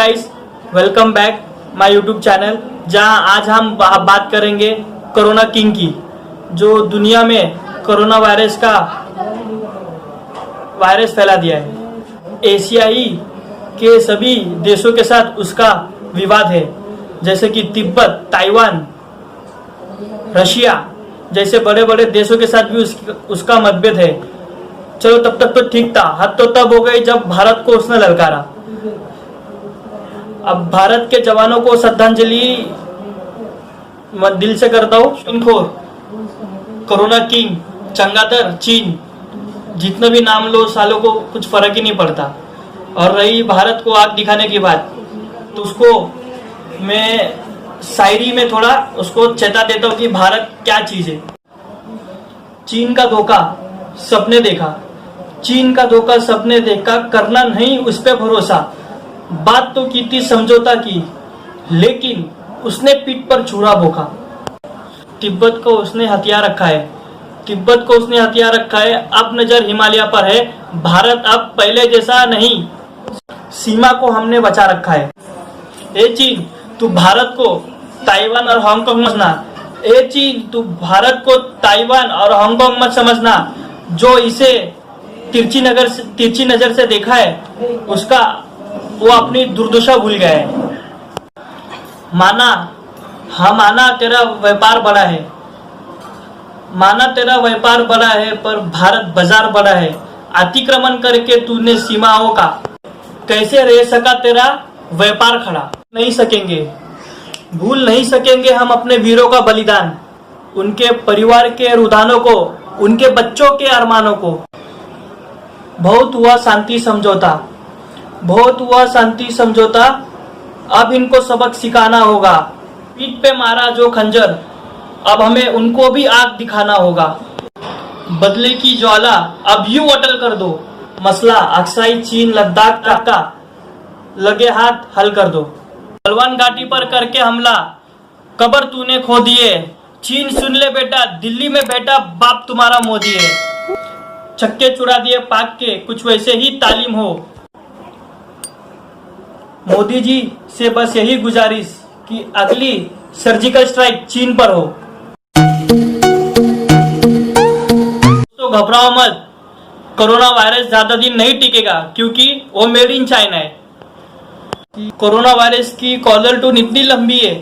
Guys, welcome back my YouTube channel, जहां आज हम बात करेंगे कोरोना किंग की, जो दुनिया में कोरोना वायरस फैला दिया है। एशियाई के सभी देशों के साथ उसका विवाद है, जैसे कि तिब्बत, ताइवान, रशिया जैसे बड़े बड़े देशों के साथ भी उसका मतभेद है। चलो, तब तक तो ठीक था। हद तो तब हो गई जब भारत को उसने ललकारा। अब भारत के जवानों को श्रद्धांजलि दिल से करता हूँ। इनको कोरोना किंग, चंगातर, चीन, जितने भी नाम लो सालों को कुछ फर्क ही नहीं पड़ता। और रही भारत को आग दिखाने की बात, तो उसको मैं शायरी में थोड़ा उसको चेता देता हूँ कि भारत क्या चीज है। चीन का धोखा सबने देखा, चीन का धोखा सबने देखा, करना नहीं उस पे भरोसा। बात तो की थी समझौता की, लेकिन उसने पीठ पर छुरा भोंका। तिब्बत को उसने हथियार रखा है, तिब्बत को उसने हथियार रखा है। अब नजर हिमालय पर है, भारत अब पहले जैसा नहीं, सीमा को हमने बचा रखा है। ए चीन, तू भारत को ताइवान और हांगकांग मत समझना। ए चीन, तू भारत को ताइवान और हांगकांग मत समझना। जो इसे तिरछी नजर से देखा है, उसका वो अपनी दुर्दशा भूल गया है। माना तेरा व्यापार बड़ा है, माना तेरा व्यापार बड़ा है, पर भारत बाजार बड़ा है। अतिक्रमण करके तूने सीमाओं का, कैसे रह सका तेरा व्यापार खड़ा। नहीं सकेंगे, भूल नहीं सकेंगे हम अपने वीरों का बलिदान, उनके परिवार के रुधानों को, उनके बच्चों के अरमानों को। बहुत हुआ शांति समझौता, बहुत हुआ शांति समझौता, अब इनको सबक सिखाना होगा। पीठ पे मारा जो खंजर, अब हमें उनको भी आग दिखाना होगा। बदले की ज्वाला अब यूं अटल कर दो, मसला अक्साई चीन लद्दाख का लगे हाथ हल कर दो। गलवान घाटी पर करके हमला, कब्र तूने खो दिए। चीन सुन ले बेटा, दिल्ली में बैठा बाप तुम्हारा मोदी है। छक्के चुरा दिए पाक के, कुछ वैसे ही तालीम हो। मोदी जी से बस यही गुजारिश कि अगली सर्जिकल स्ट्राइक चीन पर हो। तो घबराओ मत, कोरोना वायरस ज्यादा दिन नहीं टिकेगा, क्योंकि वो मेड इन चाइना है। कोरोना वायरस की कॉलर टून इतनी लंबी है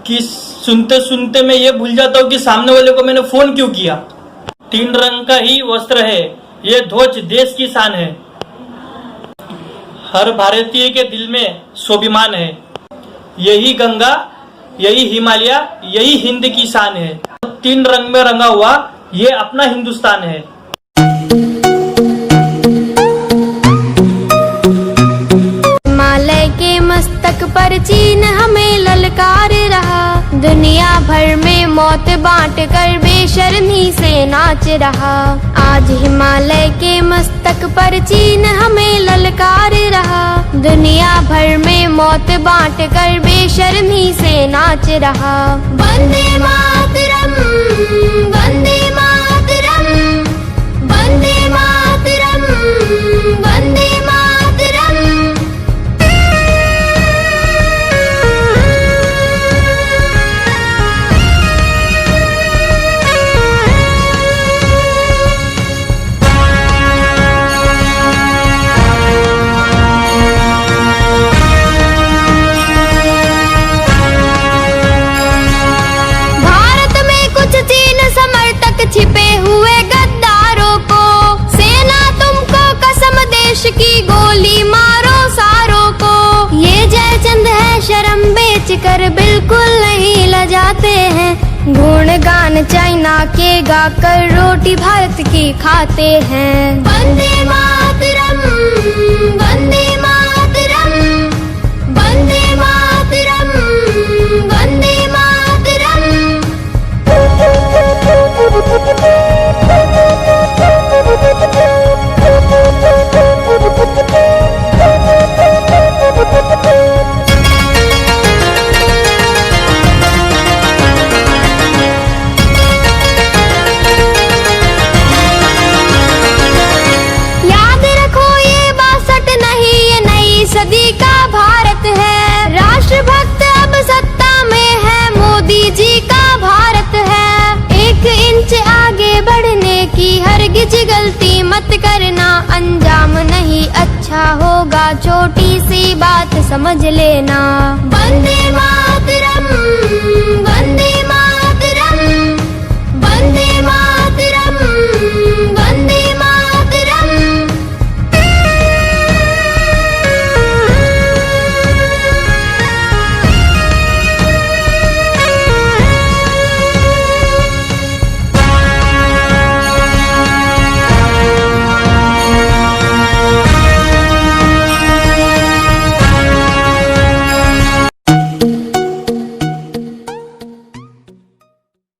कि सुनते सुनते मैं ये भूल जाता हूँ कि सामने वाले को मैंने फोन क्यों किया। 3 रंग का ही वस्त्र है, ये ध्वज देश की शान है। हर भारतीय के दिल में स्वाभिमान है। यही गंगा, यही हिमालय, यही हिंद की शान है। 3 रंग में रंगा हुआ ये अपना हिंदुस्तान है। हिमालय के मस्तक पर चीन हमें ललकार रहा, दुनिया भर में मौत बांट कर बेशर्मी से नाच रहा। आज हिमालय के मस्तक पर चीन हमें ललकार रहा, दुनिया भर में मौत बांट कर बेशर्मी से नाच रहा। वंदे मातरम, वंदे मातरम, वंदे मातरम, वंदे मातरम। छिपे हुए गद्दारों को, सेना तुमको कसम देश की गोली मारो सारों को। ये जयचंद है शर्म बेच कर बिल्कुल नहीं लजाते हैं, गुणगान चाइना के गाकर रोटी भारत की खाते हैं। वंदे मातरम, वंदे मातरम, वंदे मातरम, वंदे मातरम। याद मत करना, अंजाम नहीं अच्छा होगा, छोटी सी बात समझ लेना। वंदे मातरम।